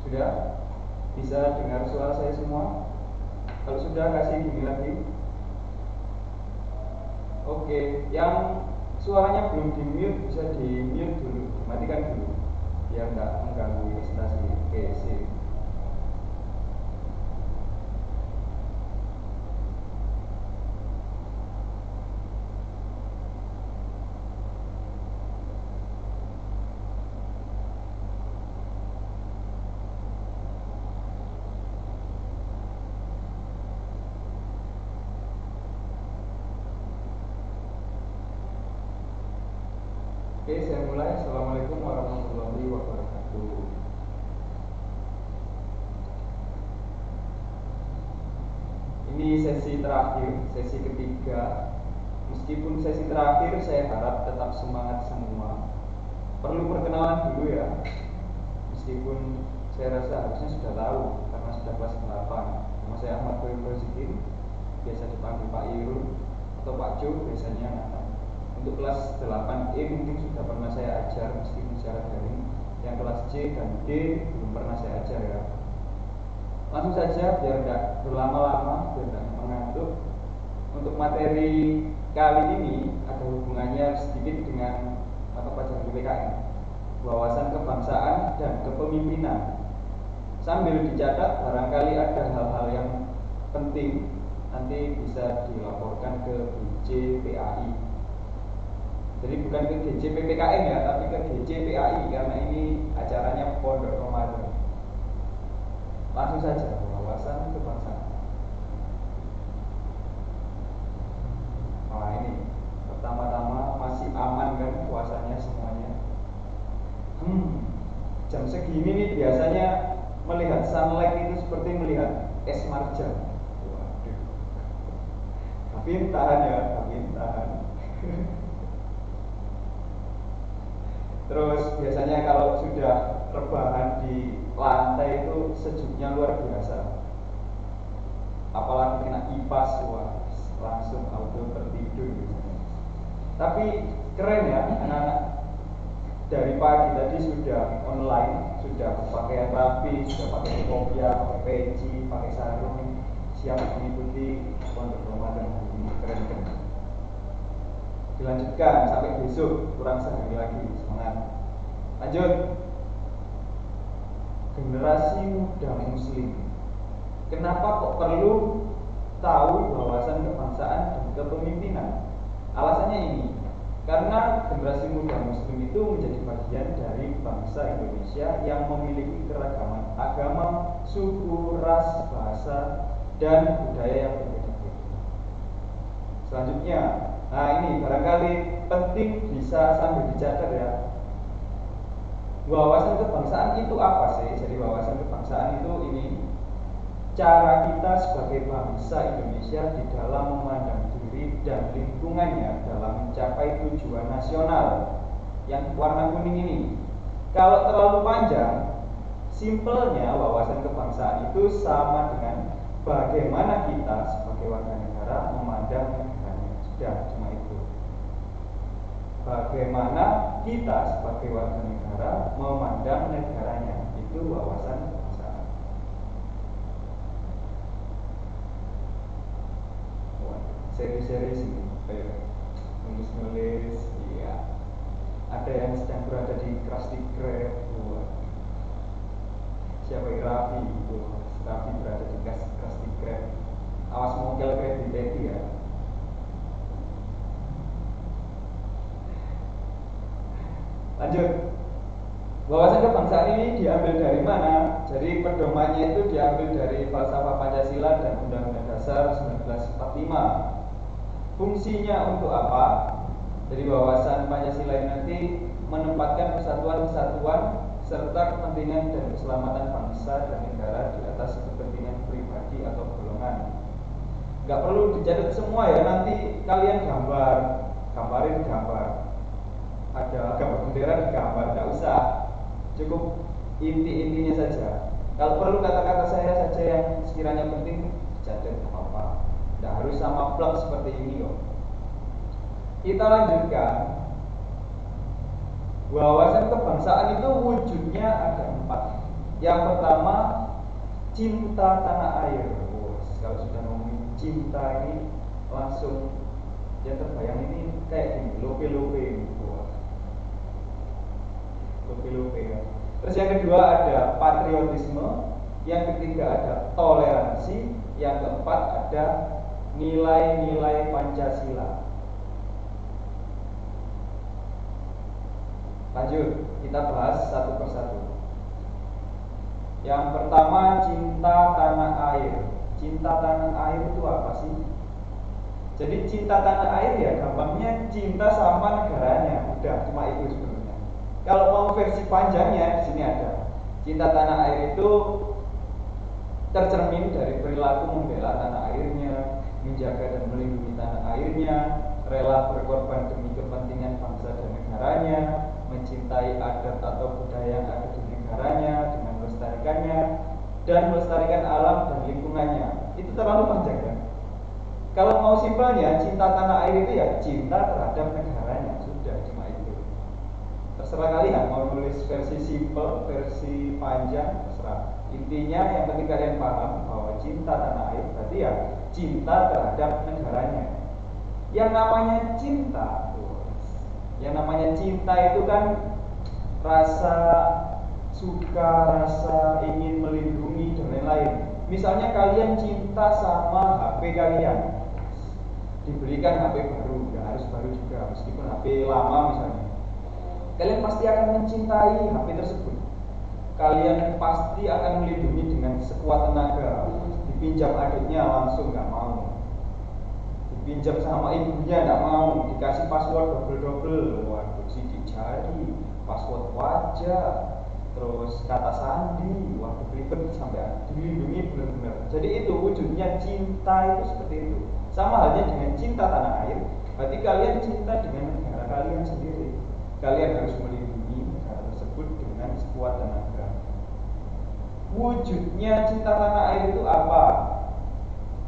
Sudah? Bisa dengar suara saya semua? Kalau sudah, kasih gini lagi. Oke, yang suaranya belum di mute bisa di mute dulu, dimatikan dulu biar nggak mengganggu presentasi. Oke, sip. Oke, saya mulai. Assalamualaikum warahmatullahi wabarakatuh. Ini sesi terakhir, sesi ketiga. Meskipun sesi terakhir, saya harap tetap semangat semua. Perlu perkenalan dulu ya. Meskipun saya rasa harusnya sudah tahu karena sudah kelas 8. Nama saya Ahmad Boyo Rozikin, biasa dipanggil Pak Irul atau Pak Jo biasanya. Untuk kelas 8E mungkin sudah pernah saya ajar meskipun secara daring. Yang kelas C dan D belum pernah saya ajar ya. Langsung saja biar tidak berlama-lama, biar tidak mengantuk. Untuk materi kali ini ada hubungannya sedikit dengan mata pelajaran PPKN, wawasan kebangsaan dan kepemimpinan. Sambil dicatat barangkali ada hal-hal yang penting, nanti bisa dilaporkan ke DJ PAI. Jadi bukan ke DJ PPKN ya, tapi ke DJ PAI karena ini acaranya Pondok Ramadan. Langsung saja, wawasan kebangsaan. Nah ini, pertama-tama masih aman kan puasanya semuanya? Jam segini nih biasanya melihat sunlight itu seperti melihat es marjan. Waduh. Tapi tahan ya, tapi tahan. Terus biasanya kalau sudah rebahan di lantai itu sejuknya luar biasa. Apalagi kena kipas, wah, langsung auto tertidur biasanya. Tapi keren ya anak-anak. Dari pagi tadi sudah online, sudah pakaian rapi, sudah pakai kopiah, pakai peci, pakai sarung, siap mengikuti Pondok Ramadan ini. Keren-keren. Dilanjutkan sampai besok, kurang sehari lagi, semangat. Lanjut. Generasi muda muslim, kenapa kok perlu tahu wawasan kebangsaan dan kepemimpinan? Alasannya ini, karena generasi muda muslim itu menjadi bagian dari bangsa Indonesia yang memiliki keragaman agama, suku, ras, bahasa, dan budaya yang berbeda-beda. Selanjutnya, nah ini barangkali penting bisa sambil dicatat ya. Wawasan kebangsaan itu apa sih? Jadi wawasan kebangsaan itu ini cara kita sebagai bangsa Indonesia di dalam memandang diri dan lingkungannya dalam mencapai tujuan nasional yang warna kuning ini. Kalau terlalu panjang, simpelnya wawasan kebangsaan itu sama dengan bagaimana kita sebagai warga negara memandang negaranya. Sudah, cuma itu. Bagaimana kita sebagai warga negara memandang negaranya, itu wawasan kebangsaan. Seri-seri sini, nulis-nulis, iya. Ada yang sedang berada di Krusty Krab, siapa Raffi itu? Raffi berada di Krusty Krab. Awas mokel Krabby Patty ya. Lanjut. Wawasan kebangsaan ini diambil dari mana? Jadi pedomannya itu diambil dari falsafah Pancasila dan Undang-Undang Dasar 1945. Fungsinya untuk apa? Jadi wawasan Pancasila ini nanti menempatkan persatuan-kesatuan serta kepentingan dan keselamatan bangsa dan negara di atas kepentingan pribadi atau golongan. Gak perlu dicatat semua ya, nanti kalian gambarin gambar. Ada gambar bendera di gambar, tidak usah, cukup inti-intinya saja. Kalau perlu kata-kata saya saja yang sekiranya penting dicatat apa-apa, tidak harus sama plug seperti ini kok. Kita lanjutkan. Wawasan kebangsaan itu wujudnya ada 4. Yang pertama, cinta tanah air. Kalau sudah ngomongin cinta ini langsung yang terbayang ini kayak gini, lope-lope ini. Lope-lope ya. Terus yang kedua ada patriotisme, yang ketiga ada toleransi, yang keempat ada nilai-nilai Pancasila. Lanjut, kita bahas satu persatu. Yang pertama, cinta tanah air. Cinta tanah air itu apa sih? Jadi cinta tanah air ya gampangnya cinta sama negaranya. Udah, cuma itu sebenarnya. Kalau mau versi panjangnya di sini ada. Cinta tanah air itu tercermin dari perilaku membela tanah airnya, menjaga dan melindungi tanah airnya, rela berkorban demi kepentingan bangsa dan negaranya, mencintai adat atau budaya yang ada di negaranya dengan melestarikannya, dan melestarikan alam dan lingkungannya. Itu terlalu panjang kan? Kalau mau simpelnya, cinta tanah air itu ya cinta terhadap negaranya. Sudah, cuma itu. Terserah kalian mau nulis versi simpel, versi panjang, terserah. Intinya yang penting kalian paham bahwa cinta tanah air berarti ya cinta terhadap negaranya. Yang namanya cinta itu kan rasa suka, rasa ingin melindungi dan lain-lain. Misalnya kalian cinta sama HP kalian, diberikan HP baru, nggak harus baru juga, meskipun HP lama misalnya, kalian pasti akan mencintai HP tersebut. Kalian pasti akan melindungi dengan sekuat tenaga. Dipinjam adiknya langsung nggak mau, dipinjam sama ibunya nggak mau, dikasih password double, waduh, sidik jari, password wajah, terus kata sandi, waduh ribet sampai dilindungi benar-benar. Jadi itu wujudnya cinta itu seperti itu. Sama halnya dengan cinta tanah air, berarti kalian cinta dengan negara kalian sendiri. Kalian harus melindungi negara tersebut dengan sekuat tenaga. Wujudnya cinta tanah air itu apa?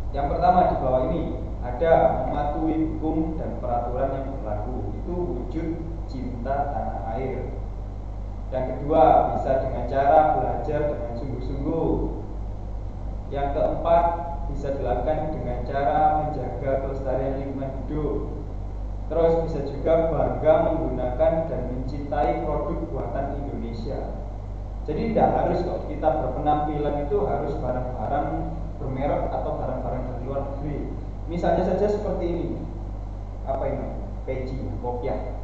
Yang pertama di bawah ini ada mematuhi hukum dan peraturan yang berlaku. Itu wujud cinta tanah air. Yang kedua, bisa dengan cara belajar dengan sungguh-sungguh. Yang keempat, bisa dilakukan dengan cara menjaga kelestarian lingkungan hidup. Terus bisa juga bangga menggunakan dan mencintai produk buatan Indonesia. Jadi tidak harus kok kita berpenampilan itu harus barang-barang bermerek atau barang-barang dari luar negeri. Misalnya saja seperti ini, apa ini? Peci, kopiah.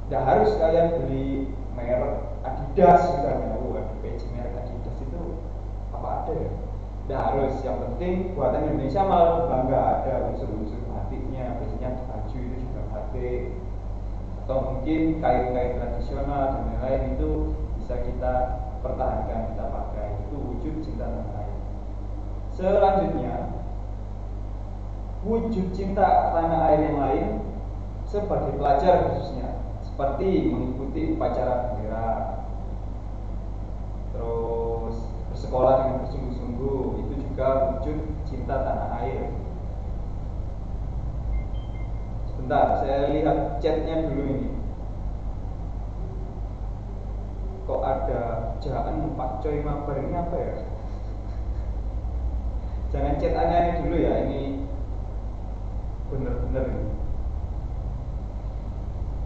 Tidak harus kalian beli merek Adidas misalnya. Waduh, peci merek Adidas itu apa ada ya? Tidak harus. Yang penting buatan Indonesia malah bangga, ada unsur-unsur batiknya. Biasanya baju itu juga batik, atau mungkin kain-kain tradisional dan lain-lain itu bisa kita pertahankan, kita pakai. Itu wujud cinta tanah air. Selanjutnya, wujud cinta tanah air yang lain sebagai pelajar khususnya, seperti mengikuti upacara bendera, terus bersekolah dengan bersungguh-sungguh, itu juga wujud cinta tanah air. Sebentar, saya lihat chatnya dulu ini. Kok ada jangan Pak Coy mabar, ini apa ya? Jangan chat aneh dulu ya, ini bener-bener ini.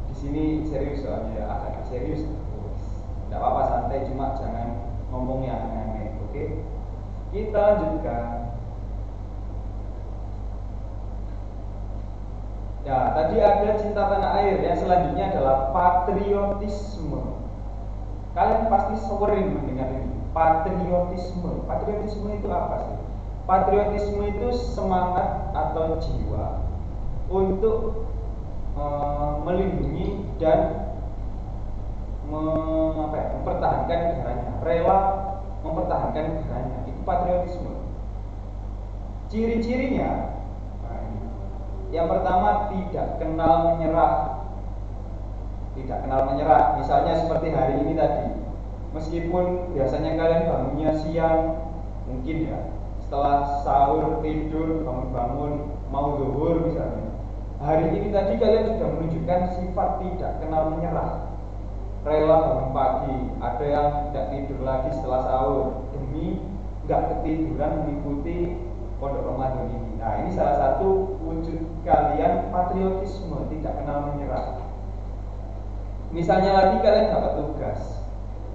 Di sini serius soalnya ya, agak serius. Tidak apa-apa, santai, cuma jangan ngomong yang aneh-aneh, oke? Kita lanjutkan. Ya, tadi ada cinta tanah air. Yang selanjutnya adalah patriotisme. Kalian pasti sering mendengar ini. Patriotisme. Patriotisme itu apa sih? Patriotisme itu semangat atau jiwa untuk melindungi dan mempertahankan negaranya, rela mempertahankan negaranya. Itu patriotisme. Ciri-cirinya, yang pertama, tidak kenal menyerah. Tidak kenal menyerah. Misalnya seperti hari ini tadi, meskipun biasanya kalian bangunnya siang, mungkin ya, setelah sahur tidur, bangun-bangun mau zuhur misalnya, hari ini tadi kalian sudah menunjukkan sifat tidak kenal menyerah. rela bangun pagi, ada yang tidak tidur lagi setelah sahur demi nggak ketiduran mengikuti pondok Ramadan ini. Nah, ini salah satu wujud kalian patriotisme, tidak kenal menyerah. Misalnya lagi kalian dapat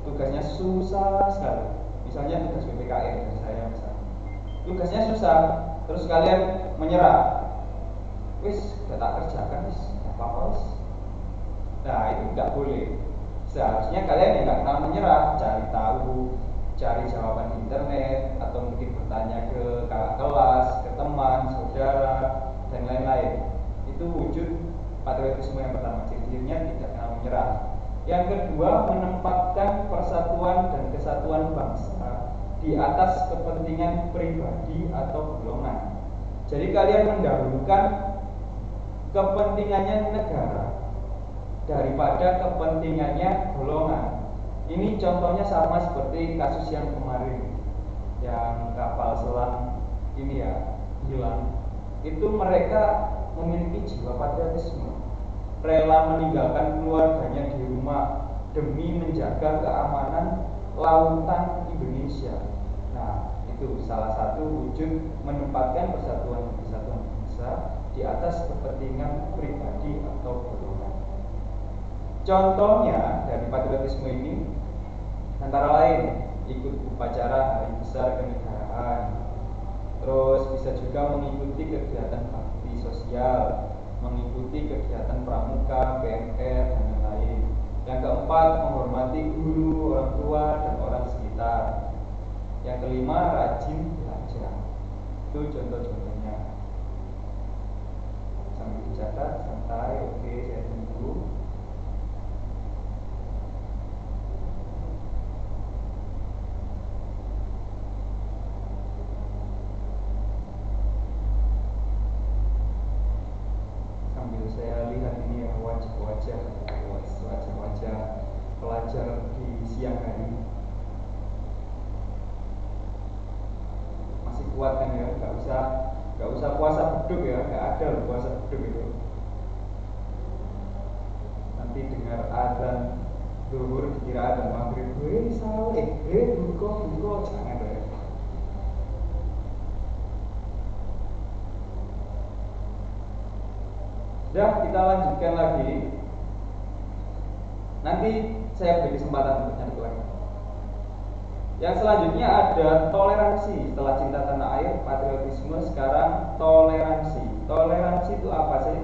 tugasnya susah sekali. Misalnya tugas PPKN dari saya misalnya. Tugasnya susah, terus kalian menyerah. Wis, udah tak kerjakan wis, enggak apa-apa wis. Nah, itu enggak boleh. Seharusnya kalian yang enggak kenal menyerah, cari tahu, cari jawaban di internet, atau mungkin bertanya ke kakak kelas, ke teman, saudara, dan lain-lain. Itu wujud patriotisme yang pertama, ciri-cirinya tidak kenal menyerah. Yang kedua, menempatkan persatuan dan kesatuan bangsa di atas kepentingan pribadi atau golongan. Jadi kalian mendahulukan kepentingannya negara daripada kepentingannya golongan. Ini contohnya sama seperti kasus yang kemarin, yang kapal selam ini ya hilang. Itu mereka memiliki jiwa patriotisme, rela meninggalkan keluarganya di rumah demi menjaga keamanan lautan Indonesia. Nah, itu salah satu wujud menempatkan persatuan dan kesatuan bangsa di atas kepentingan pribadi atau golongan. Contohnya dari patriotisme ini antara lain ikut upacara hari besar kenegaraan, terus bisa juga mengikuti kegiatan bakti sosial, mengikuti kegiatan pramuka, PNR, dan lain-lain. Yang keempat, menghormati guru, orang tua, dan orang sekitar. Yang kelima, rajin belajar. Itu contoh-contohnya. Sambil dicatat, santai, oke, saya tunggu. Saya lihat ini ya wajah-wajah pelajar di siang hari masih kuat kan ya, nggak usah puasa beduk ya, nggak ada loh puasa beduk itu. Nanti dengar azan zuhur dikira azan maghrib, saleh, buko, jangan ya. Sudah, kita lanjutkan lagi. Nanti saya beri kesempatan untuk nyatu lagi. Yang selanjutnya ada toleransi. Setelah cinta tanah air, patriotisme, sekarang toleransi. Toleransi itu apa sih?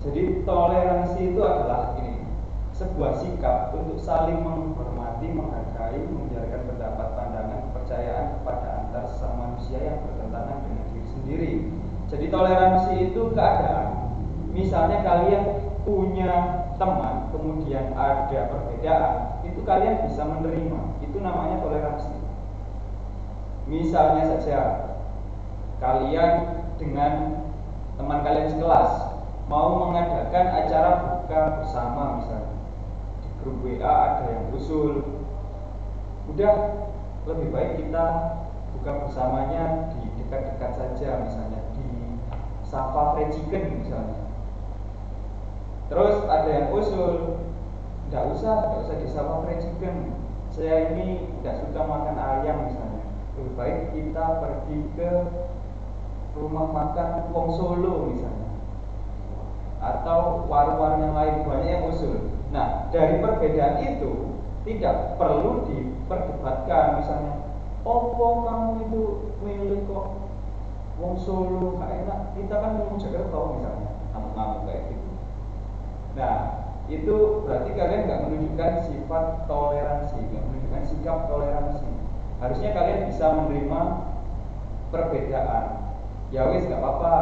Jadi toleransi itu adalah ini, sebuah sikap untuk saling menghormati, menghargai, menjalankan pendapat, pandangan, kepercayaan kepada antar sesama manusia yang bertentangan dengan diri sendiri. Jadi toleransi itu keadaan. Misalnya kalian punya teman, kemudian ada perbedaan, itu kalian bisa menerima. Itu namanya toleransi. Misalnya saja kalian dengan teman kalian sekelas mau mengadakan acara buka bersama, misalnya di grup WA ada yang usul, udah lebih baik kita buka bersamanya di dekat-dekat saja, misalnya di Sapa Fried Chicken misalnya. Terus ada yang usul, nggak usah di Sapa Fried Chicken, saya ini nggak suka makan ayam misalnya, lebih baik kita pergi ke rumah makan Wong Solo misalnya, atau warung-warung yang lain, banyak yang usul. Nah, dari perbedaan itu tidak perlu diperdebatkan, misalnya opo kamu itu milih kok Wong Solo, nggak enak, kita kan mau Jakarta misalnya, ngamuk-ngamuk kayak gitu. Nah, itu berarti kalian nggak menunjukkan sifat toleransi, nggak menunjukkan sikap toleransi. Harusnya kalian bisa menerima perbedaan. Ya wis, nggak apa-apa.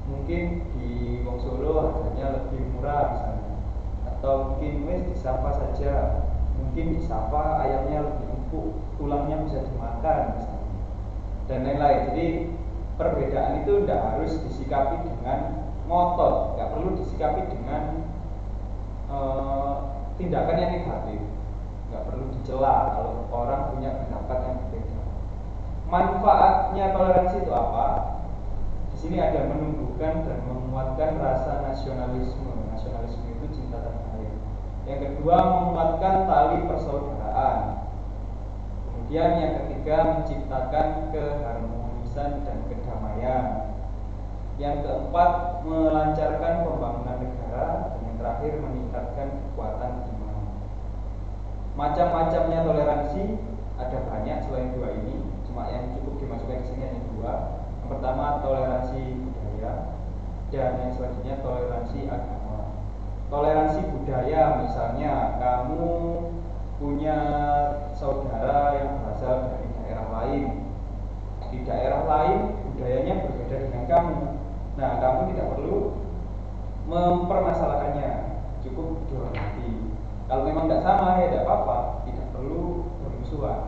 Mungkin di Wong Solo harganya lebih murah misalnya, atau mungkin wis disapa saja. Mungkin disapa ayamnya lebih empuk, tulangnya bisa dimakan misalnya, dan lain-lain. Jadi perbedaan itu tidak harus disikapi dengan ngotot, nggak perlu disikapi dengan tindakan yang negatif, nggak perlu dicela kalau orang punya pendapat yang berbeda. Manfaatnya toleransi itu apa? Di sini ada menumbuhkan dan menguatkan rasa nasionalisme. Nasionalisme itu cinta tanah air. Yang kedua, kedua, menguatkan tali persaudaraan. Kemudian yang ketiga, menciptakan keharmonisan dan kedamaian. Yang keempat, melancarkan pembangunan negara. Dan yang terakhir, meningkatkan kekuatan iman. Macam-macamnya toleransi ada banyak selain dua ini, cuma yang cukup dimasukkan di sini hanya dua. Yang pertama, toleransi budaya, dan yang selanjutnya toleransi agama. Toleransi budaya, misalnya kamu punya saudara yang berasal dari daerah lain. Di daerah lain budayanya berbeda dengan kamu. Nah, kamu tidak perlu mempermasalahkannya, cukup dihormati. Kalau memang tidak sama, ya tidak apa-apa, tidak perlu bermusuhan.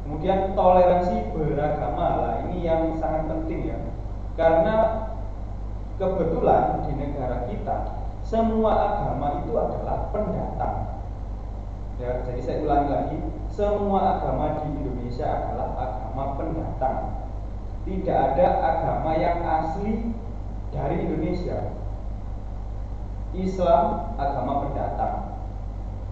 Kemudian toleransi beragama, lah ini yang sangat penting ya, karena kebetulan di negara kita semua agama itu adalah pendatang. Ya, jadi saya ulangi lagi, semua agama di Indonesia adalah agama pendatang. Tidak ada agama yang asli dari Indonesia. Islam agama pendatang,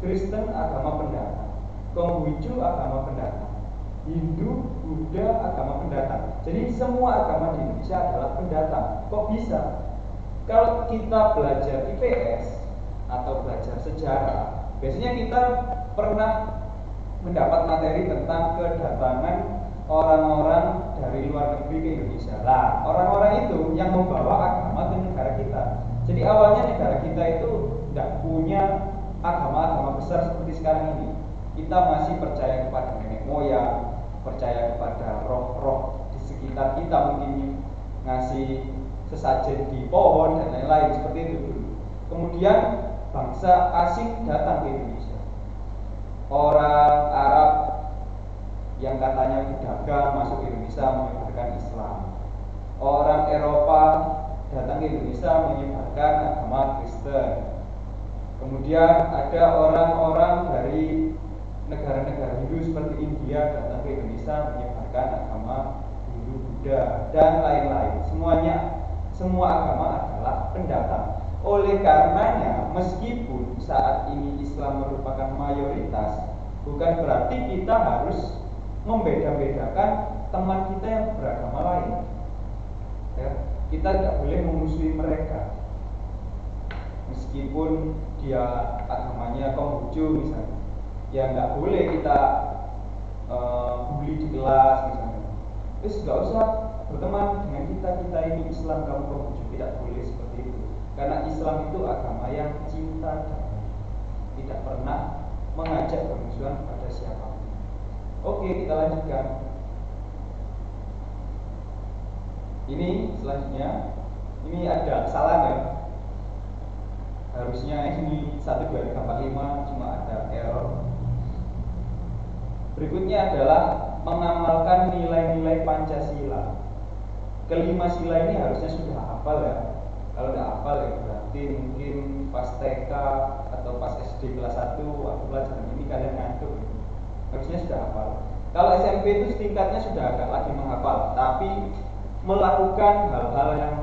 Kristen agama pendatang, Konghucu agama pendatang, Hindu, Buddha agama pendatang. Jadi semua agama di Indonesia adalah pendatang. Kok bisa? Kalau kita belajar IPS atau belajar sejarah, biasanya kita pernah mendapat materi tentang kedatangan orang-orang dari luar negeri ke Indonesia. Lah, orang-orang itu yang membawa agama ke negara kita. Jadi awalnya negara kita itu tidak punya agama-agama besar seperti sekarang ini. Kita masih percaya kepada nenek moyang, percaya kepada roh-roh di sekitar kita, mungkin ngasih sesajen di pohon dan lain-lain seperti itu dulu. Kemudian bangsa asing datang ke Indonesia. Orang Arab yang katanya pedagang masuk ke Indonesia menyebarkan Islam. Orang Eropa datang ke Indonesia menyebarkan agama Kristen. Kemudian ada orang-orang dari negara-negara Hindu seperti India datang ke Indonesia menyebarkan agama Hindu, Buddha dan lain-lain. Semua agama adalah pendatang. Oleh karenanya, meskipun saat ini Islam merupakan mayoritas, bukan berarti kita harus membeda-bedakan teman kita yang beragama lain. Ya, kita tidak boleh memusuhi mereka. Meskipun dia agamanya Konghucu misalnya, ya nggak boleh kita bully di kelas misalnya. Terus nggak usah berteman dengan kita ini Islam, kamu Konghucu, tidak boleh seperti itu. Karena Islam itu agama yang cinta damai, tidak pernah mengajak bermusuhan pada siapapun. Oke, kita lanjutkan. Ini selanjutnya, ini ada kesalahan ya. Harusnya ini 12345, cuma ada error. Berikutnya adalah mengamalkan nilai-nilai Pancasila. Kelima sila ini harusnya sudah hafal ya. Kalau tidak hafal ya berarti mungkin pas TK atau pas SD kelas 1 waktu pelajaran ini kalian ngantuk. Harusnya sudah hafal. Kalau SMP itu tingkatnya sudah agak lagi menghafal, tapi melakukan hal-hal yang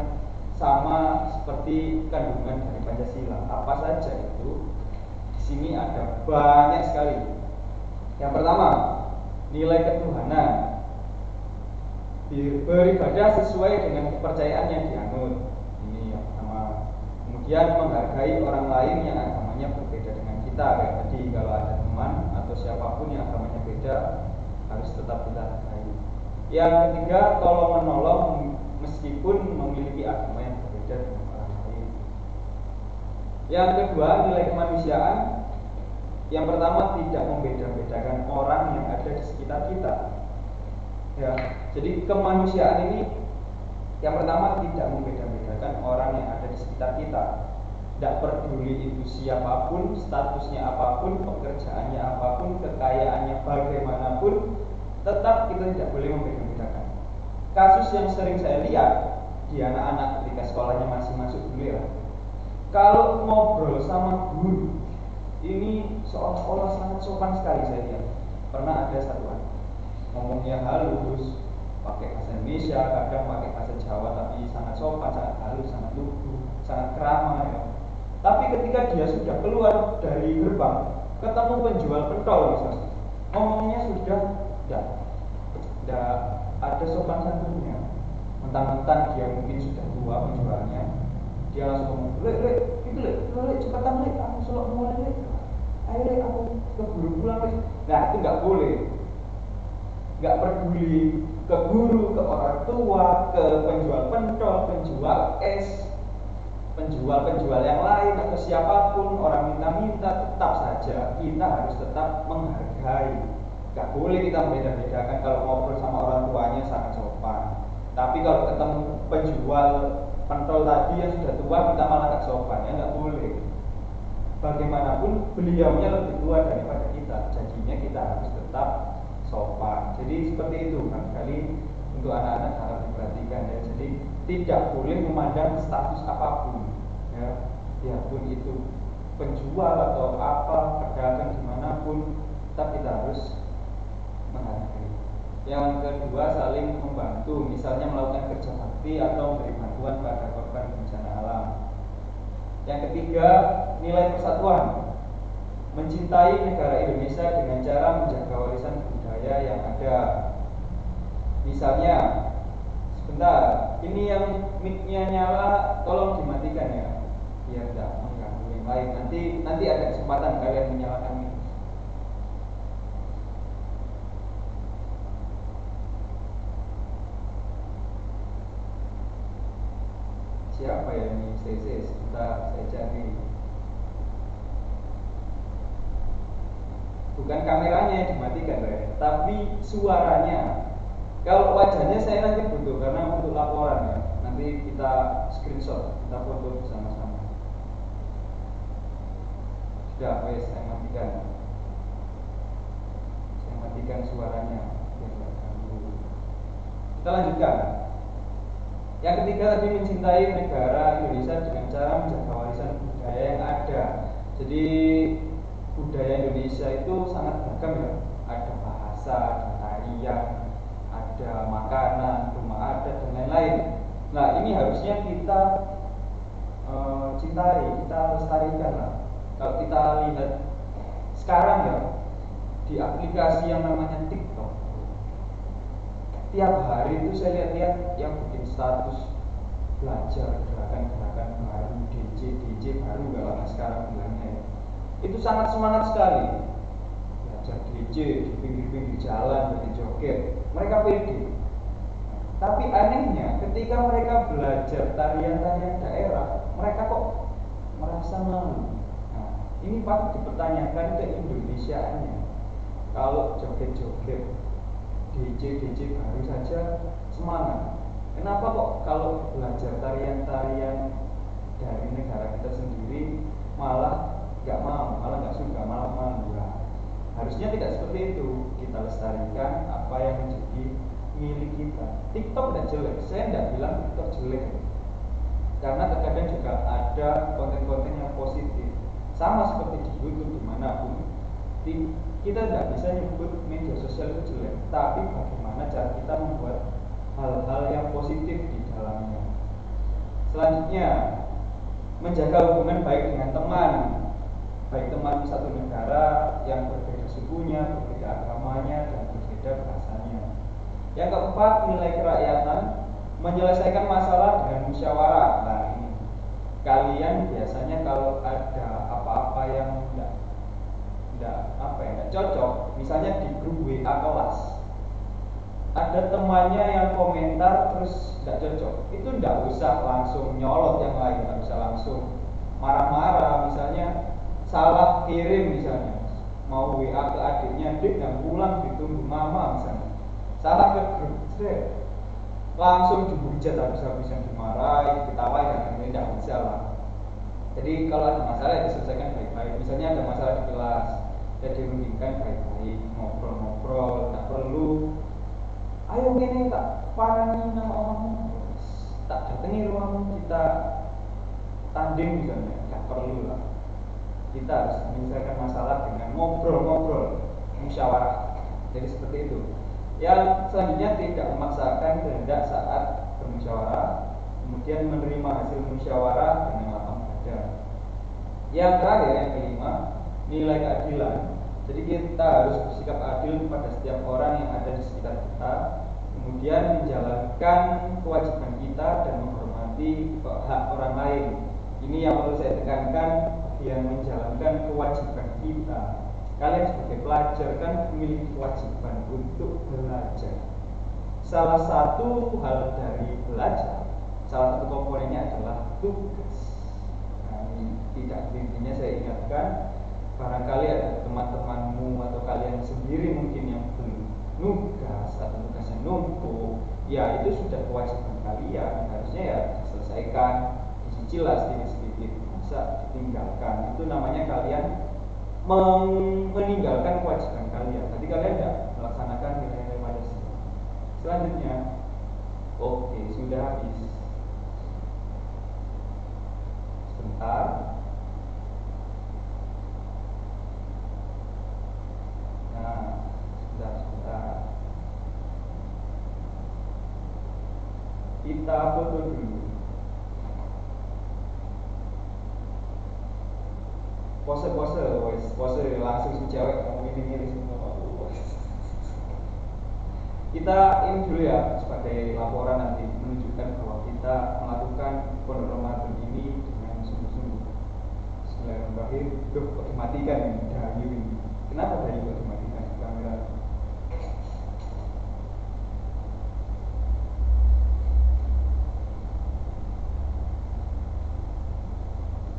sama seperti kandungan dari Pancasila. Apa saja itu? Di sini ada banyak sekali. Yang pertama, nilai ketuhanan. Beribadah sesuai dengan kepercayaan yang dianut. Ini yang pertama. Kemudian menghargai orang lain yang agamanya berbeda dengan kita. Kayak tadi, kalau ada teman atau siapapun yang agamanya beda, harus tetap kita hargai. Yang ketiga, tolong menolong meskipun memiliki agama yang berbeda dengan orang lain. Yang kedua, nilai kemanusiaan. Yang pertama, tidak membeda-bedakan orang yang ada di sekitar kita. Ya, jadi kemanusiaan ini yang pertama tidak membeda-bedakan orang yang ada di sekitar kita. Tidak peduli itu siapapun, statusnya apapun, pekerjaannya apapun, kekayaannya bagaimanapun, tetap kita tidak boleh membeda-bedakan. Kasus yang sering saya lihat di anak-anak ketika sekolahnya masih masuk dulu ya, kalau ngobrol sama guru ini seolah-olah sangat sopan sekali saya lihat. Pernah ada satu anak ngomongnya halus, pakai bahasa Indonesia, kadang pakai bahasa Jawa, tapi sangat sopan, sangat halus, sangat lugu, sangat keramah ya. Tapi ketika dia sudah keluar dari gerbang, ketemu penjual pentol misalnya, ngomongnya sudah tidak ada sopan santunnya. Mentang-mentang dia mungkin sudah tua penjualnya, dia langsung ngomong, lek, cepetan lek, aku selok mulai lek, ayo lek, aku keburu pulang lek. Nah itu nggak boleh, nggak peduli ke guru, ke orang tua, ke penjual pentol, penjual es, penjual yang lain atau siapapun orang minta-minta, tetap saja kita harus tetap menghargai. Gak boleh kita beda-bedakan. Kalau ngobrol sama orang tuanya sangat sopan, tapi kalau ketemu penjual pentol tadi yang sudah tua kita malah gak sopan, ya gak boleh. Bagaimanapun beliaunya lebih tua daripada kita, jadinya kita harus tetap sopan. Jadi seperti itu kan, kali untuk anak-anak harus diperhatikan ya. Jadi tidak boleh memandang status apapun ya, biarpun itu penjual atau apa, pedagang dimanapun, tetap kita harus menghargai. Yang kedua, saling membantu, misalnya melakukan kerja bakti atau memberi bantuan pada korban bencana alam. Yang ketiga, nilai persatuan, mencintai negara Indonesia dengan cara menjaga warisan budaya yang ada. Misalnya, sebentar, ini yang mic-nya nyala, tolong dimatikan ya, biar tidak mengganggu yang lain. Nanti ada kesempatan kalian menyalakan mic. Siapa ya ini? Sebentar saya cari. Bukan kameranya yang dimatikan ya, tapi suaranya. Kalau wajahnya saya nanti butuh karena untuk laporan ya. Nanti kita screenshot, kita foto bersama-sama. Sudah, wes saya matikan. Saya matikan suaranya biar tidak ganggu. Kita lanjutkan. Yang ketiga tadi, mencintai negara Indonesia dengan cara menjaga warisan budaya yang ada. Jadi budaya Indonesia itu sangat beragam ya. Ada bahasa, ada tarian, ada makanan, rumah adat dan lain-lain. Nah ini harusnya kita cintai, kita lestarikan lah. Kalau kita lihat sekarang ya, di aplikasi yang namanya TikTok, tiap hari itu saya lihat-lihat yang bikin status belajar gerakan-gerakan baru, DJ baru kalau sekarang bilangnya. Itu sangat semangat sekali. Belajar DJ di pinggir-pinggir jalan, joget, mereka pede. Tapi anehnya ketika mereka belajar tarian-tarian daerah, mereka kok merasa malu. Nah, ini patut dipertanyakan keindonesiaannya. Kalau joget-joget DJ baru saja semangat, kenapa kok kalau belajar tarian-tarian dari negara kita sendiri malah nggak mau, malah nggak suka, malah malu? Harusnya tidak seperti itu. Kita lestarikan apa yang menjadi milik kita. TikTok tidak jelek, saya tidak bilang TikTok jelek, karena terkadang juga ada konten-konten yang positif. Sama seperti di YouTube dimanapun, kita tidak bisa nyebut media sosial itu jelek, tapi bagaimana cara kita membuat hal-hal yang positif di dalamnya. Selanjutnya, menjaga hubungan baik dengan teman, baik teman satu negara yang berbeda sukunya, berbeda agamanya, dan berbeda bahasanya. Yang keempat, nilai kerakyatan, menyelesaikan masalah dengan musyawarah. Nah ini, kalian biasanya kalau ada apa-apa yang tidak cocok, misalnya di grup WA kelas, ada temannya yang komentar terus tidak cocok, itu tidak usah langsung nyolot yang lain, tidak usah langsung marah-marah. Misalnya salah kirim, misalnya mau WA ke adiknya, adik yang pulang ditunggu mama misalnya, salah ke grup, langsung dihujat habis-habisan, dimarahi, diketawain, dan ini tidak bisa lah. Jadi kalau ada masalah diselesaikan baik-baik. Misalnya ada masalah di kelas, ya dirundingkan baik-baik, ngobrol-ngobrol, tak perlu ayo gini tak parani nama omahmu, tak datangi rumahmu, kita tanding misalnya, tak perlu lah. Kita harus menyelesaikan masalah dengan ngobrol-ngobrol, musyawarah. Jadi seperti itu. Yang selanjutnya, tidak memaksakan kehendak saat bermusyawarah, kemudian menerima hasil musyawarah dengan lapang dada. Yang terakhir, yang kelima, nilai keadilan. Jadi kita harus bersikap adil kepada setiap orang yang ada di sekitar kita, kemudian menjalankan kewajiban kita dan menghormati hak orang lain. Ini yang perlu saya tekankan, yang menjalankan kewajiban kita. Kalian sebagai pelajar kan memiliki kewajiban untuk belajar. Salah satu hal dari belajar, salah satu komponennya adalah tugas. Nah, ini tidak intinya saya ingatkan, barangkali ada teman-temanmu atau kalian sendiri mungkin yang belum nugas atau tugasnya numpuk, ya itu sudah kewajiban kalian, harusnya ya diselesaikan, dicicil lah sedikit-sedikit, masa ditinggalkan. Itu namanya kalian meninggalkan kewajiban kalian. Nanti kalian tidak melaksanakan nilai-nilai Pancasila. Selanjutnya, oke, sudah habis. Sebentar. Nah, sebentar. Kita foto dulu. Pose langsung si cewek ngomong ini semua. Kita ini dulu ya, sebagai laporan nanti menunjukkan bahwa kita melakukan pondok Ramadan ini dengan sungguh-sungguh. Bismillahirrahmanirrahim. Duh, kok dimatikan ini Dayu ini. Kenapa Dayu kok dimatikan kamera?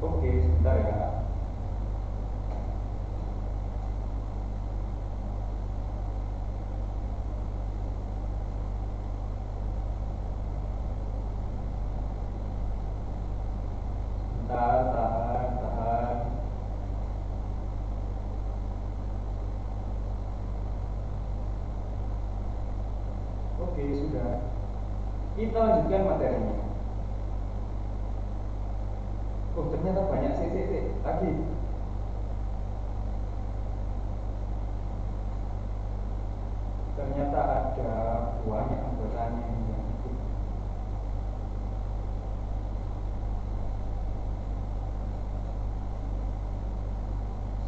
Oke, sebentar ya. Tahan. Oke, sudah. Kita lanjutkan materinya. Oh, ternyata banyak CCC lagi. Ternyata ada banyak anggotanya yang ikut.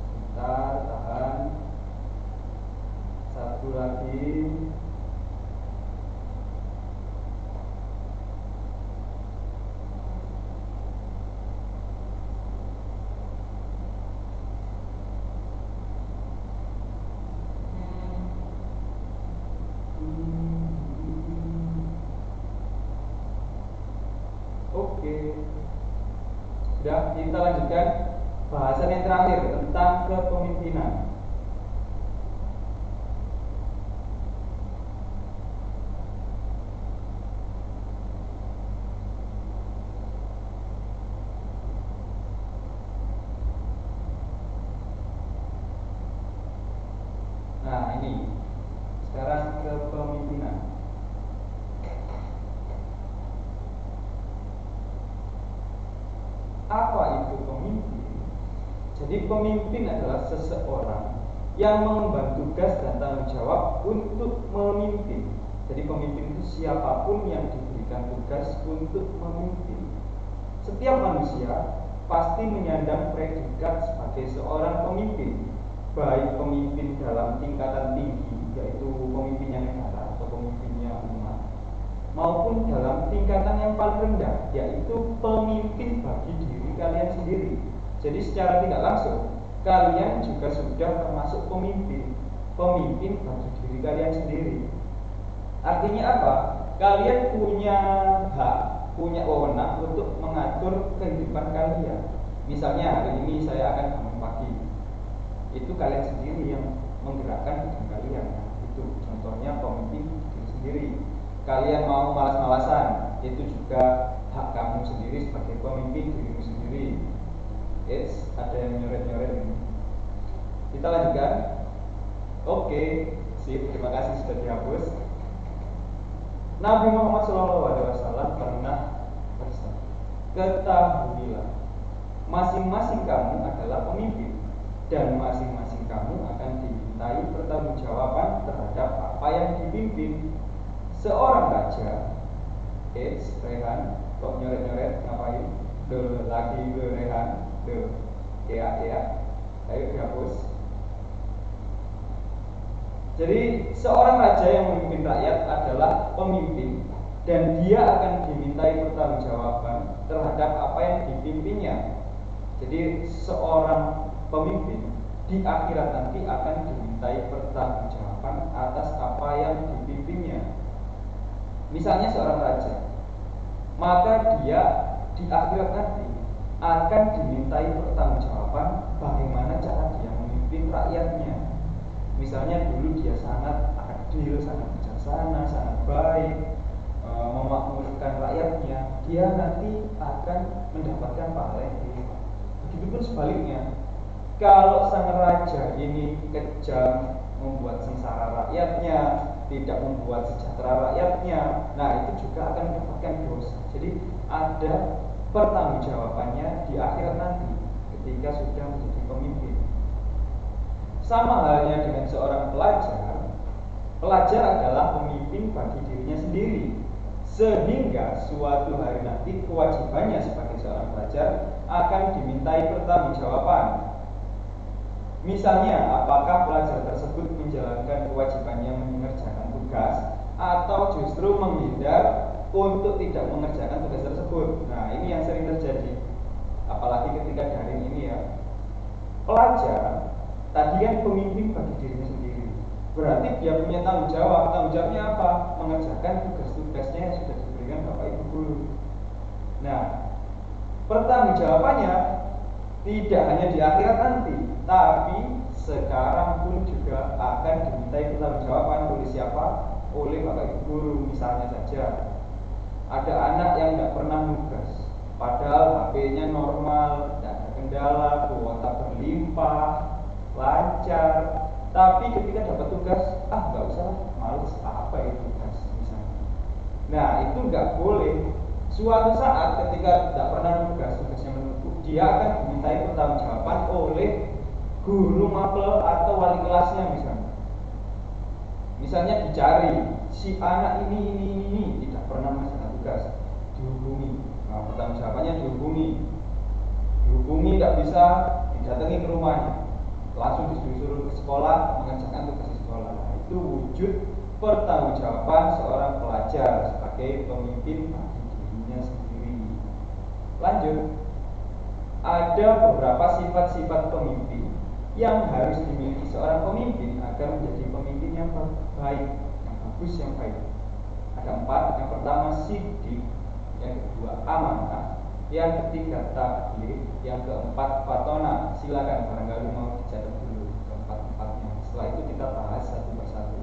Sebentar, tahan. Satu lagi. Oke. Sudah, kita lanjutkan bahasan yang terakhir tentang kepemimpinan. Nah, ini sekarang kepemimpinan. Apa itu pemimpin? Jadi pemimpin adalah seseorang yang mengemban tugas dan tanggung jawab untuk memimpin. Jadi pemimpin itu siapapun yang diberikan tugas untuk memimpin. Setiap manusia pasti menyandang predikat sebagai seorang pemimpin, baik pemimpin dalam tingkatan tinggi, yaitu pemimpinnya negara atau pemimpinnya umat, maupun dalam tingkatan yang paling rendah, yaitu pemimpin bagi diri kalian sendiri. Jadi secara tidak langsung kalian juga sudah termasuk pemimpin bagi diri kalian sendiri. Artinya apa? Kalian punya hak, punya wewenang untuk mengatur kehidupan kalian. Misalnya hari ini saya akan bangun pagi, itu kalian sendiri yang menggerakkan badan kalian. Itu contohnya pemimpin diri sendiri. Kalian mau malas-malasan, itu juga hak kamu sendiri sebagai pemimpin dirimu sendiri. Ada yang nyoret-nyoret ini. Kita lanjutkan. Oke, sip, terima kasih sudah dihapus. Nabi Muhammad SAW pernah bersabda, ketahuilah, masing-masing kamu adalah pemimpin, dan masing-masing kamu akan dimintai pertanggungjawaban terhadap apa yang dipimpin. Seorang raja, Rehan, kok nyoret-nyoret ngapain? Lagi Rehan, Ya, ayo dihapus. Jadi seorang raja yang memimpin rakyat adalah pemimpin, dan dia akan dimintai pertanggungjawaban terhadap apa yang dipimpinnya. Jadi seorang pemimpin di akhirat nanti akan dimintai pertanggungjawaban atas apa yang dipimpinnya. Misalnya seorang raja, maka dia di akhirat nanti akan dimintai pertanggungjawaban bagaimana cara dia memimpin rakyatnya. Misalnya dulu dia sangat adil, sangat bijaksana, sangat baik, memakmurkan rakyatnya, dia nanti akan mendapatkan pahala yang berlimpah. Begitupun sebaliknya, kalau sang raja ini kejam, membuat sengsara rakyatnya, tidak membuat sejahtera rakyatnya, nah itu juga akan mendapatkan dosa. Jadi ada pertanggungjawabannya di akhirat nanti ketika sudah menjadi pemimpin. Sama halnya dengan seorang pelajar. Pelajar adalah pemimpin bagi dirinya sendiri, sehingga suatu hari nanti kewajibannya sebagai seorang pelajar akan dimintai pertanggungjawaban. Misalnya, apakah pelajar tersebut menjalankan kewajibannya mengerjakan tugas atau justru menghindar untuk tidak mengerjakan tugas tersebut. Nah, ini yang sering terjadi, apalagi ketika daring ini ya. Pelajar tadi kan pemimpin bagi dirinya sendiri, berarti dia punya tanggung jawab. Tanggung jawabnya apa? Mengerjakan tugas-tugasnya yang sudah diberikan Bapak Ibu guru. Nah, pertanggungjawabannya tidak hanya di akhirat nanti, tapi sekarang pun juga akan dimintai pertanggungjawaban oleh siapa? Oleh Bapak Ibu guru. Misalnya saja ada anak yang tidak pernah nugas, padahal HP-nya normal, tidak ada kendala, kuota berlimpah, lancar, tapi ketika dapat tugas, nggak usah, males, apa itu tugas misalnya. Nah, itu nggak boleh. Suatu saat ketika tidak pernah nugas, tugasnya menumpuk, dia akan dimintai pertanggungjawaban oleh guru mapel atau wali kelasnya misalnya. Misalnya dicari si anak ini tidak pernah melaksanakan tugas, dihubungi. Nah, pertanggungjawabannya dihubungi tidak bisa, didatangi ke rumahnya, langsung disuruh ke sekolah mengerjakan tugas di sekolah. Nah, itu wujud pertanggungjawaban seorang pelajar sebagai pemimpin bagi dirinya sendiri. Lanjut, ada beberapa sifat-sifat pemimpin yang harus dimiliki seorang pemimpin agar menjadi pemimpin yang baik, yang bagus, yang baik. Ada 4. Yang pertama siddiq, yang kedua amanah, yang ketiga takdir, yang keempat fatona. Silakan barangkali mau dicatat dulu keempat-empatnya. Setelah itu kita bahas satu persatu.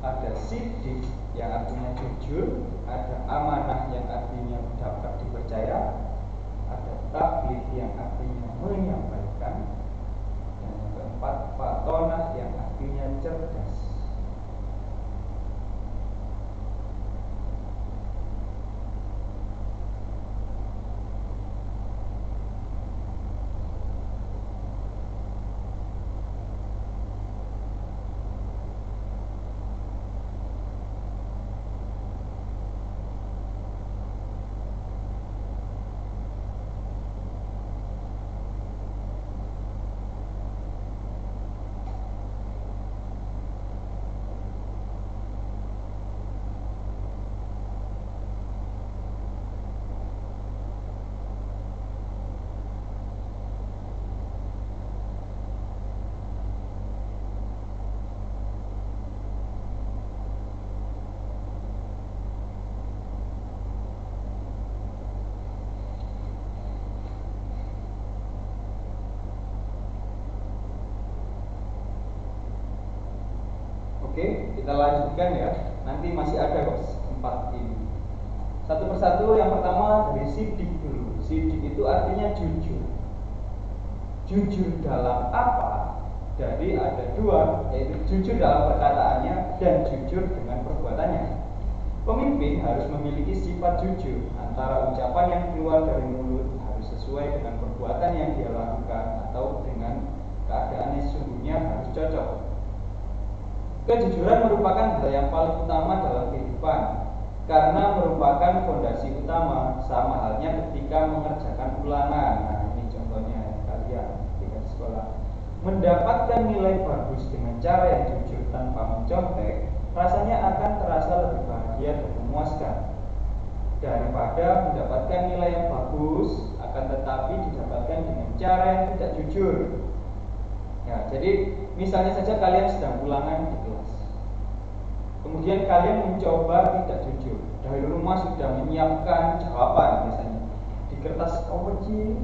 Ada siddiq yang artinya jujur, ada amanah yang artinya dapat dipercaya, ada takdir yang artinya menyampaikan, dan yang keempat fatona yang artinya cerdas. Oke, kita lanjutkan ya. Nanti masih ada kok 4 ini. Satu persatu. Yang pertama dari siddiq dulu. Siddiq itu artinya jujur. Jujur dalam apa? Jadi ada 2, yaitu jujur dalam perkataannya dan jujur dengan perbuatannya. Pemimpin harus memiliki sifat jujur. Antara ucapan yang keluar dari mulut harus sesuai dengan perbuatan yang dia lakukan, atau dengan keadaan yang sesungguhnya harus cocok. Kejujuran merupakan hal yang paling utama dalam kehidupan. karena merupakan fondasi utama, sama halnya ketika mengerjakan ulangan. Nah, ini contohnya kalian ketika di sekolah. Mendapatkan nilai bagus dengan cara yang jujur tanpa mencontek, rasanya akan terasa lebih bahagia dan memuaskan daripada mendapatkan nilai yang bagus akan tetapi didapatkan dengan cara yang tidak jujur. Ya, jadi misalnya saja kalian sedang ulangan di kelas, kemudian kalian mencoba tidak jujur. Dari rumah sudah menyiapkan jawaban, misalnya di kertas kaum kecil,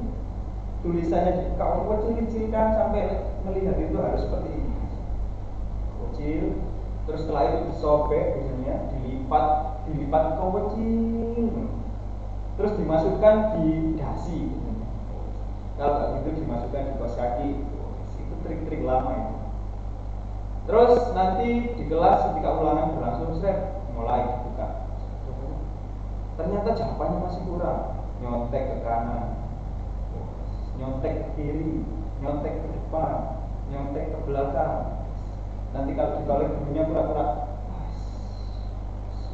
tulisannya di kaum kecil-kecilkan sampai melihat itu harus seperti ini, kecil. Terus setelah itu disobek, misalnya dilipat kaum kecil, terus dimasukkan di dasi, misalnya. Kalau gitu dimasukkan di kaos kaki. Itu trik-trik lama itu. Terus nanti di kelas ketika ulangan berlangsung, mulai dibuka. Ternyata jawabannya masih kurang. Nyontek ke kanan, nyontek ke kiri, nyontek ke depan, nyontek ke belakang. Nanti kalau ditolak gurunya pura-pura.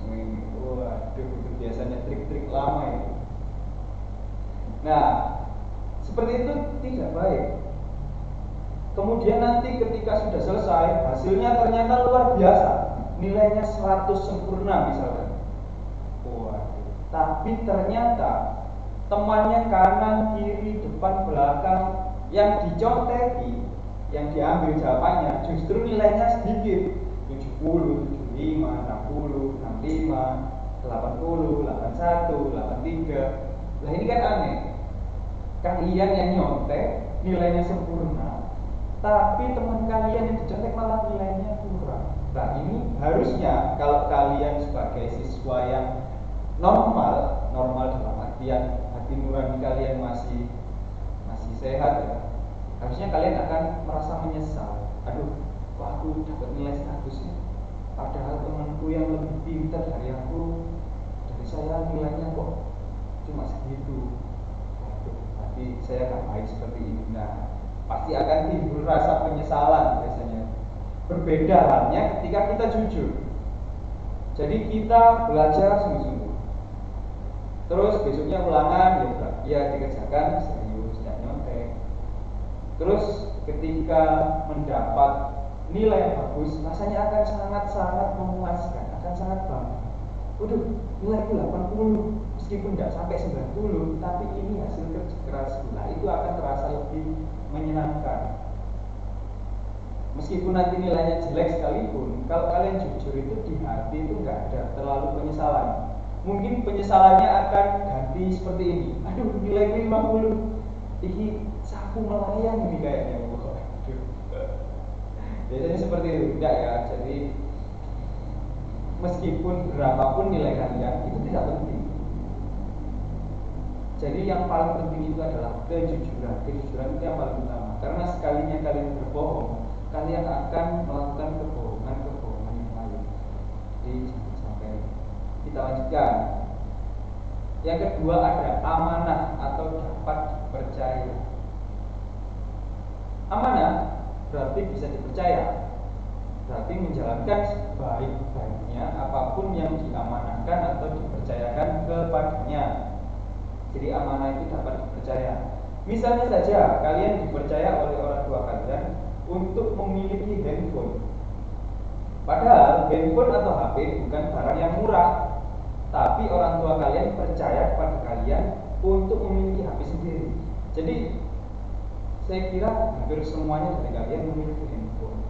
Waduh, itu biasanya trik-trik lama itu. Nah, seperti itu tidak baik. Kemudian nanti ketika sudah selesai, hasilnya ternyata luar biasa, nilainya 100 sempurna misalkan. Tapi ternyata temannya kanan, kiri, depan, belakang yang diconteki, yang diambil jawabannya justru nilainya sedikit, 70, 75, 60, 65, 80, 81, 83. Lah ini kan aneh. Kalian yang nyontek nilainya sempurna, tapi teman kalian yang dicontek malah nilainya kurang. Nah, ini harusnya kalau kalian sebagai siswa yang normal dalam artian hati nurani kalian masih sehat ya, harusnya kalian akan merasa menyesal. Aduh, kok aku dapat nilai 100 ya? Padahal temanku yang lebih pintar dari saya nilainya kok cuma segitu. Aduh, tapi saya nggak baik seperti ini. Nah, pasti akan timbul rasa penyesalan biasanya. Berbeda halnya ketika kita jujur. Jadi kita belajar sungguh-sungguh. Terus besoknya ulangan ya dikerjakan serius, tidak nyontek. Terus ketika mendapat nilai yang bagus, rasanya akan sangat-sangat memuaskan, akan sangat bangga. Waduh, nilaiku 80, meskipun tidak sampai 90, tapi ini hasil kerja keras. Nah, itu akan terasa lebih menyenangkan. Meskipun nanti nilainya jelek sekalipun, kalau kalian jujur itu di hati itu nggak ada terlalu penyesalan. Mungkin penyesalannya akan ganti seperti ini. Aduh, nilaiku 50. Ini sapu melayang ini kayaknya. Waduh. Biasanya seperti itu, tidak ya. Jadi meskipun berapapun nilai kalian itu tidak penting. Jadi yang paling penting itu adalah kejujuran. Kejujuran itu yang paling utama. Karena sekalinya kalian berbohong, kalian akan melakukan kebohongan yang lain. Jadi jangan sampai. Kita lanjutkan. Yang kedua ada amanah atau dapat dipercaya. Amanah berarti bisa dipercaya, berarti menjalankan sebaik-baiknya apapun yang diamanahkan atau dipercayakan kepadanya. Jadi amanah itu dapat dipercaya. Misalnya saja kalian dipercaya oleh orang tua kalian untuk memiliki handphone. Padahal handphone atau HP bukan barang yang murah, tapi orang tua kalian percaya kepada kalian untuk memiliki HP sendiri. Jadi saya kira hampir semuanya dari kalian memiliki handphone,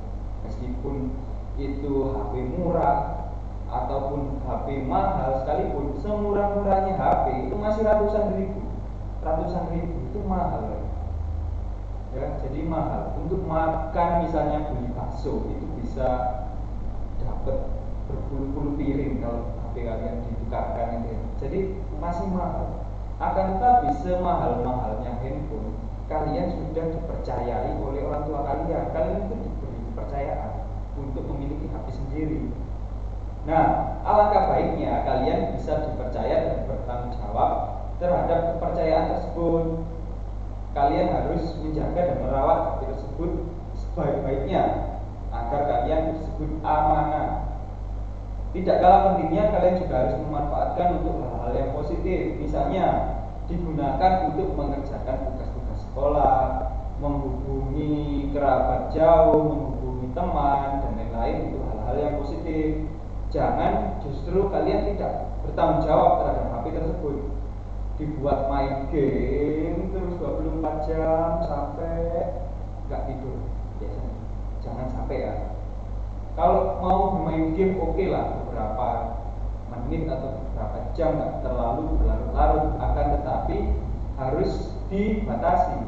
meskipun itu HP murah ataupun HP mahal sekalipun. Semurah-murahnya HP itu masih ratusan ribu itu mahal ya. Jadi mahal. Untuk makan misalnya beli bakso itu bisa dapat berpuluh-puluh piring kalau HP kalian dibukakan itu. Jadi masih mahal. Akan tetapi semahal-mahalnya handphone, kalian sudah dipercayai oleh orang tua kalian. Kalian itu diberi kepercayaan untuk memiliki HP sendiri. Nah, alangkah baiknya kalian bisa dipercaya dan bertanggung jawab terhadap kepercayaan tersebut. Kalian harus menjaga dan merawat HP tersebut sebaik-baiknya agar kalian disebut amanah. Tidak kalah pentingnya kalian juga harus memanfaatkan untuk hal-hal yang positif. Misalnya digunakan untuk mengerjakan tugas-tugas sekolah, menghubungi kerabat jauh, menghubungi teman dan lain-lain, itu hal-hal yang positif. Jangan justru kalian tidak bertanggung jawab terhadap HP tersebut, dibuat main game terus 24 jam sampai nggak tidur biasanya. Jangan sampai ya. Kalau mau bermain game oke lah, beberapa menit atau beberapa jam, nggak terlalu berlarut-larut, akan tetapi harus dibatasi,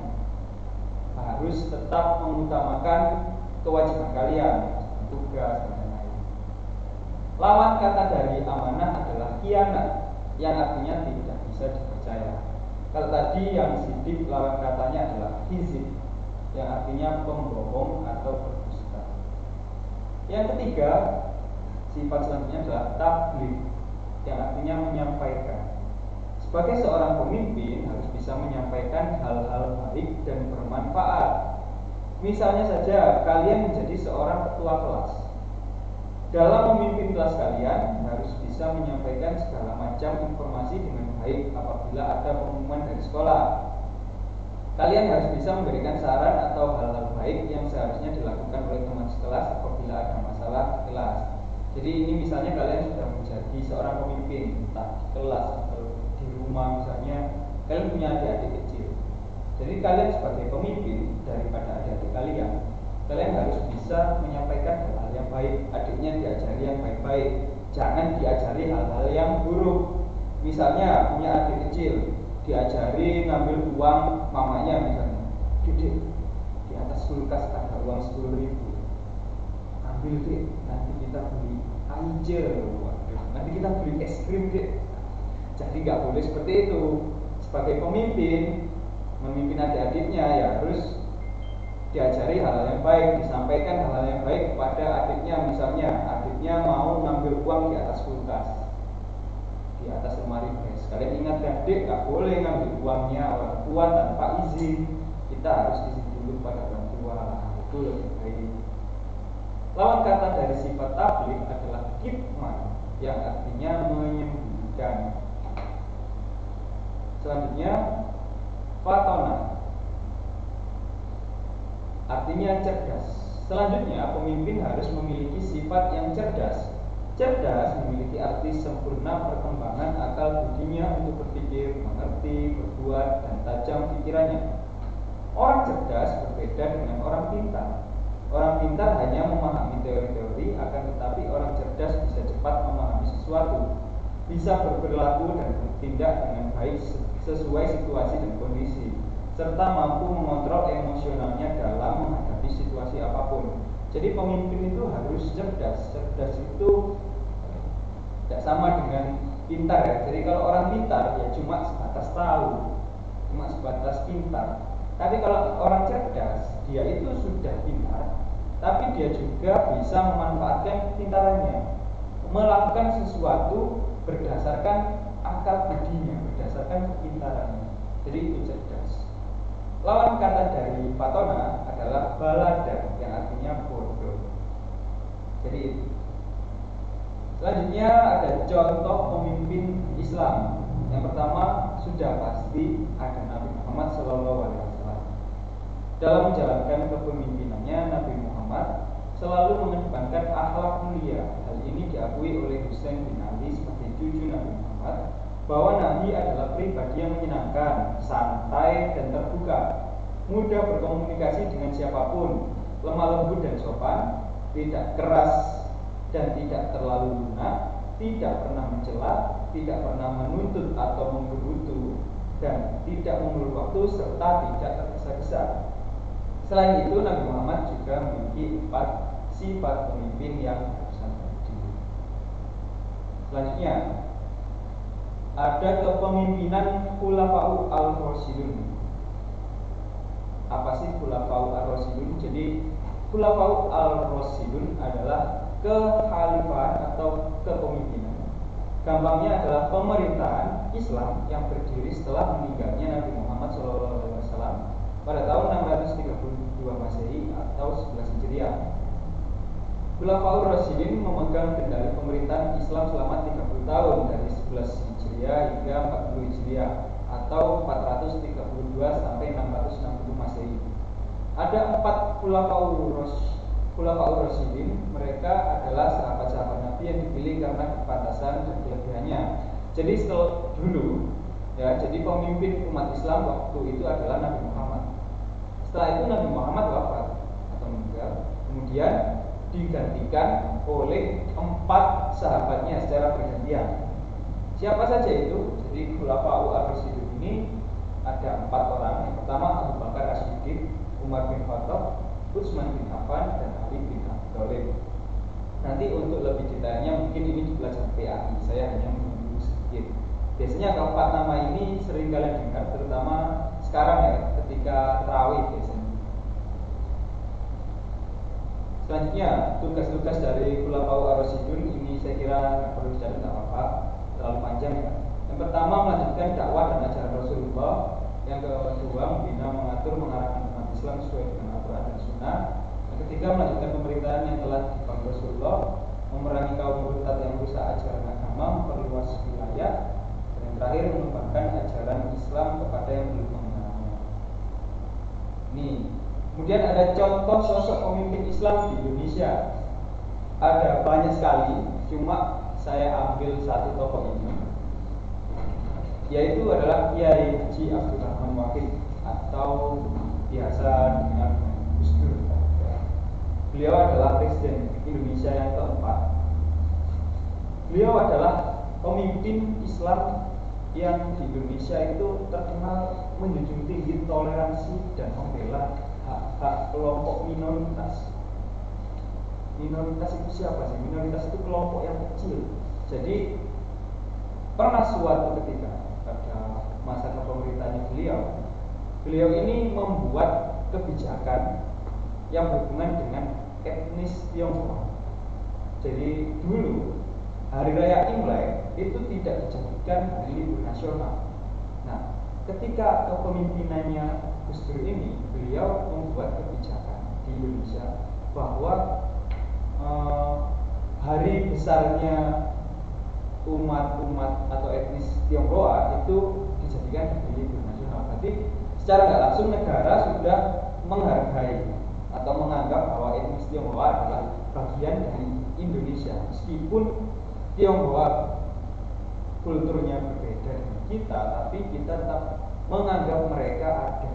harus tetap mengutamakan kewajiban kalian, tugas dan lain-lain. Lawan kata dari amanah adalah khianat, yang artinya tidak bisa dipercaya. Kalau tadi yang sidik, lawan katanya adalah hizib, yang artinya pembohong atau berdusta. Yang ketiga, sifat selanjutnya adalah tabligh, yang artinya menyampaikan. Sebagai seorang pemimpin harus bisa menyampaikan hal-hal baik dan bermanfaat. Misalnya saja kalian menjadi seorang ketua kelas. Dalam memimpin kelas kalian harus bisa menyampaikan segala macam informasi dengan baik apabila ada pengumuman dari sekolah. Kalian harus bisa memberikan saran atau hal-hal baik yang seharusnya dilakukan oleh teman sekelas apabila ada masalah di kelas. Jadi ini misalnya kalian sudah menjadi seorang pemimpin, entah di kelas atau di rumah misalnya, kalian punya adik-adik kecil. Jadi kalian sebagai pemimpin daripada adik-adik kalian harus bisa menyampaikan hal-hal yang baik. Adiknya diajari yang baik-baik, jangan diajari hal-hal yang buruk. Misalnya punya adik kecil, diajari ngambil uang mamanya misalnya, Dek, di atas kulkas ada uang 10.000, ambil Dek, nanti kita beli aja, nanti kita beli es krim Dek. Jadi nggak boleh seperti itu. Sebagai pemimpin, memimpin adik-adiknya ya harus diajari hal-hal yang baik, disampaikan hal-hal yang baik kepada adiknya. Misalnya adiknya mau ngambil uang di atas kulkas, di atas lemari es, kalian ingatkan, Dek, nggak boleh ngambil uangnya orang tua tanpa izin, kita harus izin dulu pada orang tua. Itu lebih baik. Lawan kata dari sifat tabligh adalah kitman, yang artinya menyembunyikan. Selanjutnya fatona, artinya cerdas. Selanjutnya pemimpin harus memiliki sifat yang cerdas. Cerdas memiliki arti sempurna perkembangan akal budinya untuk berpikir, mengerti, berbuat, dan tajam pikirannya. Orang cerdas berbeda dengan orang pintar. Orang pintar hanya memahami teori-teori, akan tetapi orang cerdas bisa cepat memahami sesuatu, bisa berperilaku dan bertindak dengan baik sesuai situasi dan kondisi, serta mampu mengontrol emosionalnya dalam menghadapi situasi apapun. Jadi pemimpin itu harus cerdas. Cerdas itu tidak sama dengan pintar ya. Jadi kalau orang pintar ya cuma sebatas tahu, cuma sebatas pintar. Tapi kalau orang cerdas, dia itu sudah pintar, tapi dia juga bisa memanfaatkan pintarannya, melakukan sesuatu berdasarkan akal budinya, berdasarkan kepintarannya. Jadi itu cerdas. Lawan kata dari fatona adalah balada, yang artinya bodoh. Jadi itu. Selanjutnya ada contoh pemimpin Islam. Yang pertama sudah pasti ada Nabi Muhammad SAW. Dalam menjalankan kepemimpinannya, Nabi Muhammad selalu mengedepankan akhlak mulia. Hal ini diakui oleh Husain bin Ali sebagai cucu Nabi Muhammad, bahwa Nabi adalah pribadi yang menyenangkan, santai dan terbuka, mudah berkomunikasi dengan siapapun, lemah lembut dan sopan, tidak keras dan tidak terlalu lunak, tidak pernah mencela, tidak pernah menuntut atau menggerutu, dan tidak mengulur waktu serta tidak tergesa-gesa. Selain itu, Nabi Muhammad juga memiliki 4 sifat pemimpin yang harus diri. Selanjutnya ada kepemimpinan Khulafa'u al-Rasyidun. Apa sih Khulafa'u al-Rasyidun? Jadi Khulafa'u al-Rasyidun adalah kekhalifahan atau kepemimpinan. Gampangnya adalah pemerintahan Islam yang berdiri setelah meninggalnya Nabi Muhammad SAW pada tahun 632 Masehi atau 11 Hijriah. Khulafaur Rasyidin memegang kendali pemerintahan Islam selama 30 tahun dari 11 Hijriah hingga 40 Hijriah atau 432 sampai 660 Masehi. Ada 4 Khulafaur Rasyidin. Mereka adalah sahabat-sahabat Nabi yang dipilih karena kepantasan dan kelebihannya. Jadi setelah dulu ya, jadi pemimpin umat Islam waktu itu adalah Nabi Muhammad. Setelah itu Nabi Muhammad wafat atau meninggal. Kemudian digantikan oleh 4 sahabatnya secara bergantian. Siapa saja itu? Jadi Khulafaur Ar-Rasyidin ini ada 4 orang. Yang pertama Abu Bakar As-Siddiq, Umar bin Khattab, Utsman bin Affan, dan Ali bin Abi Thalib. Nanti untuk lebih detailnya mungkin ini di pelajaran PAI. Saya hanya menyinggung sedikit. Biasanya keempat nama ini sering kalian dengar, terutama sekarang ya, ketika tarawih biasanya. Selanjutnya tugas-tugas dari Khulafaur Ar-Rasyidun ini saya kira nggak perlu dicatat, nggak apa-apa, terlalu panjang ya. Yang pertama melanjutkan dakwah dan ajaran Rasulullah. Yang kedua membina, mengatur, mengarahkan umat Islam sesuai dengan Al-Quran dan Sunnah. Yang ketiga melanjutkan pemerintahan yang telah dibangun Rasulullah, memerangi kaum murtad yang merusak ajaran agama, memperluas wilayah, dan yang terakhir mengembangkan ajaran Islam kepada yang belum mengenalnya. Ini. Kemudian ada contoh sosok pemimpin Islam di Indonesia. Ada banyak sekali, cuma saya ambil satu tokoh ini, yaitu adalah Kiai Haji Abdul Rahman Wahid atau biasa dengan Gus Dur. Beliau adalah Presiden Indonesia yang keempat. Beliau adalah pemimpin Islam yang di Indonesia itu terkenal menjunjung tinggi toleransi dan membela hak-hak kelompok minoritas. Minoritas itu siapa sih? Minoritas itu kelompok yang kecil. Jadi pernah suatu ketika pada masa kepemerintahannya beliau ini membuat kebijakan yang berhubungan dengan etnis Tionghoa. Jadi dulu hari raya Imlek itu tidak dijadikan hari libur nasional. Nah, ketika kepemimpinannya Gus Dur ini, beliau membuat kebijakan di Indonesia bahwa hari besarnya umat atau etnis Tionghoa itu dijadikan hari libur nasional. Berarti secara nggak langsung negara sudah menghargai atau menganggap bahwa etnis Tionghoa adalah bagian dari Indonesia, meskipun Tionghoa kulturnya berbeda dengan kita, tapi kita tetap menganggap mereka ada,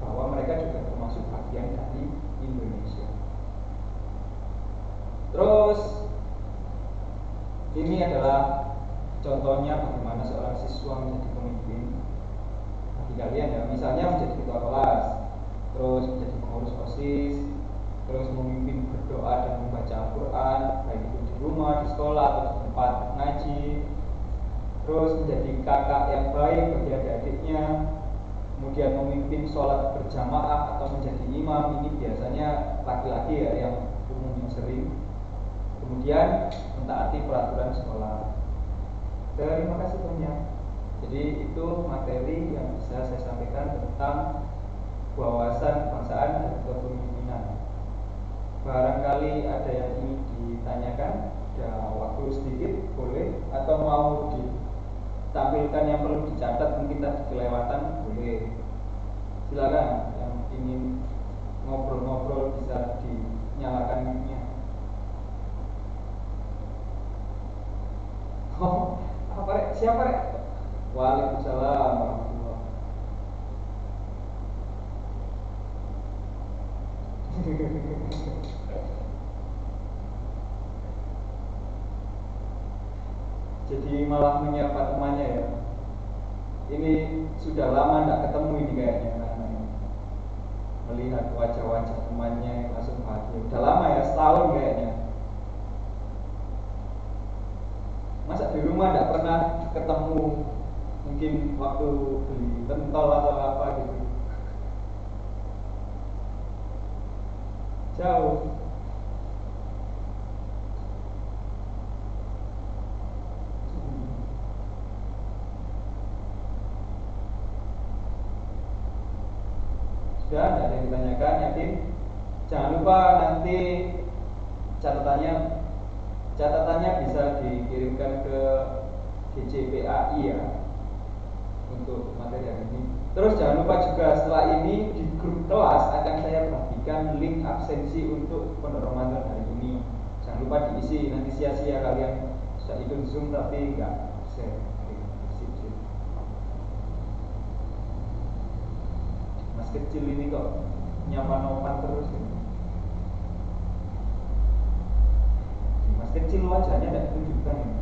bahwa mereka juga termasuk bagian dari Indonesia. Terus ini adalah contohnya bagaimana seorang siswa menjadi pemimpin bagi kalian ya. Misalnya menjadi ketua kelas, terus menjadi pengurus OSIS, terus memimpin berdoa dan membaca Al-Quran, baik itu di rumah, di sekolah, atau di tempat ngaji. Terus menjadi kakak yang baik bagi adik-adiknya, kemudian memimpin sholat berjamaah atau menjadi imam. Ini biasanya laki-laki ya yang umumnya sering. Kemudian mentaati peraturan sekolah. Terima kasih banyak. Jadi itu materi yang bisa saya sampaikan tentang wawasan kebangsaan dan kepemimpinan. Barangkali ada yang ingin ditanyakan, ada waktu sedikit boleh, atau mau ditampilkan yang perlu dicatat mungkin tadi kelewatan boleh. Silakan yang ingin ngobrol-ngobrol bisa dinyalakan mic-nya. Oh, apa rek? Siapa rek? Waalaikumsalam warahmatullahi. Jadi malah menyapa temannya ya. Ini sudah lama tidak ketemu ini kayaknya, karena melihat wajah-wajah temannya langsung bahagia. Udah lama ya, setahun kayaknya. Masa di rumah tidak pernah ketemu, mungkin waktu beli pentol atau apa gitu. Jauh. Sudah, tidak ada yang ditanyakan, yakin? Jangan lupa nanti catatannya bisa dikirimkan ke GJPAI ya untuk materi hari ini. Terus jangan lupa juga setelah ini di grup kelas akan saya bagikan link absensi untuk pondok Ramadan hari ini. Jangan lupa diisi, nanti sia-sia kalian sudah ikut Zoom tapi enggak absen. Sip. Mas kecil ini kok nyaman terus ini. Mas kecil wajahnya tidak ditunjukkan ini.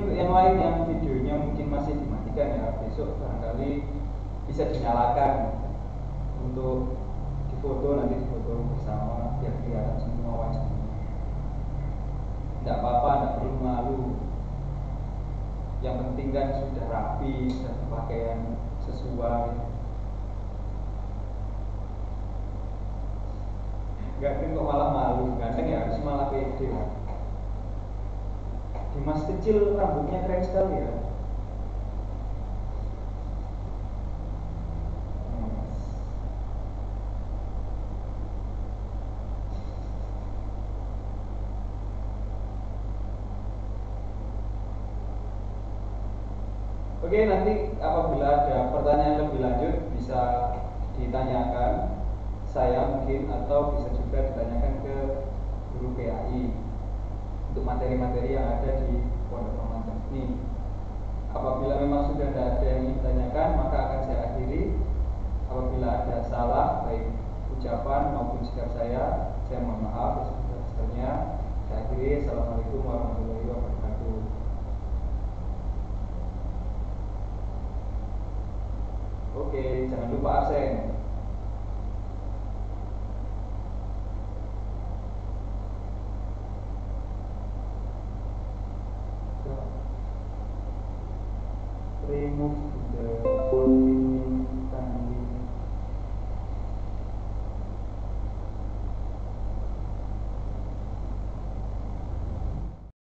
Yang lain yang videonya mungkin masih dimatikan ya, besok barangkali bisa dinyalakan untuk difoto, nanti difoto bersama biar kelihatan semua wajahnya. Tidak apa-apa, tidak perlu malu. Yang penting kan sudah rapi, sudah pakaian sesuai. Ganteng kok malah malu, ganteng ya harus malah pede lah. Dimas kecil rambutnya keren sekali ya. Oke, nanti apabila ada pertanyaan lebih lanjut bisa ditanyakan saya mungkin, atau bisa juga ditanyakan ke guru PAI untuk materi-materi yang ada di Pondok Ramadan ini. Apabila memang sudah tidak ada yang ditanyakan, maka akan saya akhiri. Apabila ada salah baik ucapan maupun sikap saya mohon maaf sebesar-besarnya. Saya akhiri. Assalamualaikum warahmatullahi wabarakatuh. Oke, jangan lupa absen.